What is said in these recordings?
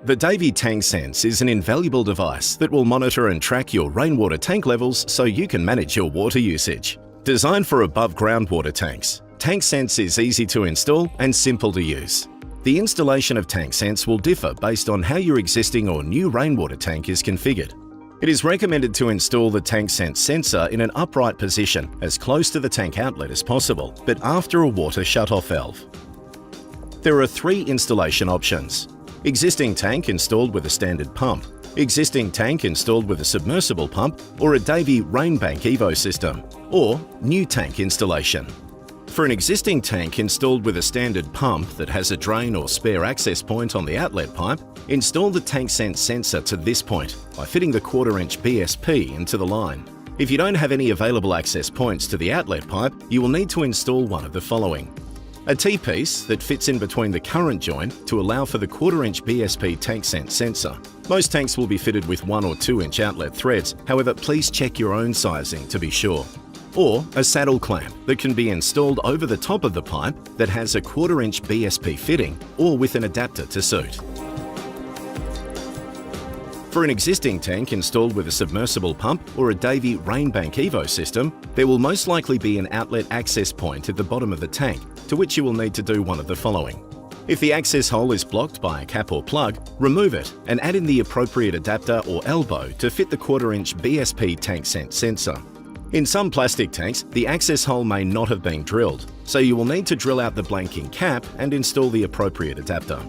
The Davey TankSense is an invaluable device that will monitor and track your rainwater tank levels so you can manage your water usage. Designed for above-ground water tanks, TankSense is easy to install and simple to use. The installation of TankSense will differ based on how your existing or new rainwater tank is configured. It is recommended to install the TankSense sensor in an upright position as close to the tank outlet as possible, but after a water shutoff valve. There are 3 installation options: existing tank installed with a standard pump, existing tank installed with a submersible pump or a Davey Rainbank Evo system, or new tank installation. For an existing tank installed with a standard pump that has a drain or spare access point on the outlet pipe, install the TankSense sensor to this point by fitting the 1/4-inch BSP into the line. If you don't have any available access points to the outlet pipe, you will need to install one of the following: a T-piece that fits in between the current joint to allow for the 1/4-inch BSP TankSense sensor. Most tanks will be fitted with 1 or 2-inch outlet threads, however please check your own sizing to be sure. Or a saddle clamp that can be installed over the top of the pipe that has a 1/4-inch BSP fitting or with an adapter to suit. For an existing tank installed with a submersible pump or a Davey Rainbank Evo system, there will most likely be an outlet access point at the bottom of the tank, to which you will need to do one of the following. If the access hole is blocked by a cap or plug, remove it and add in the appropriate adapter or elbow to fit the 1/4-inch BSP TankSense sensor. In some plastic tanks, the access hole may not have been drilled, so you will need to drill out the blanking cap and install the appropriate adapter.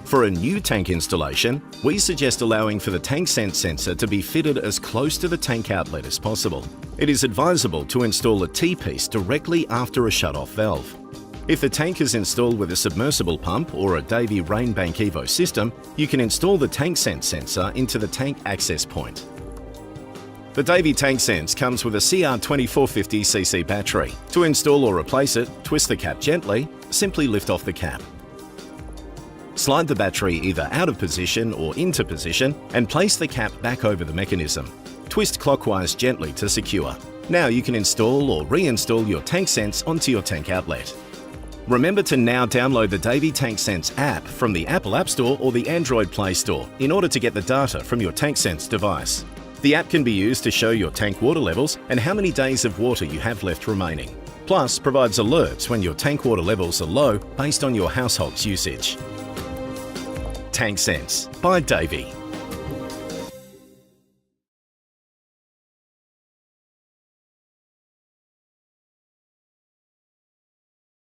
For a new tank installation, we suggest allowing for the TankSense sensor to be fitted as close to the tank outlet as possible. It is advisable to install a T-piece directly after a shutoff valve. If the tank is installed with a submersible pump or a Davey Rainbank Evo system, you can install the TankSense sensor into the tank access point. The Davey TankSense comes with a CR2450cc battery. To install or replace it, twist the cap gently, simply lift off the cap. Slide the battery either out of position or into position and place the cap back over the mechanism. Twist clockwise gently to secure. Now you can install or reinstall your TankSense onto your tank outlet. Remember to now download the Davey TankSense app from the Apple App Store or the Android Play Store in order to get the data from your TankSense device. The app can be used to show your tank water levels and how many days of water you have left remaining. Plus, provides alerts when your tank water levels are low based on your household's usage. TankSense by Davey.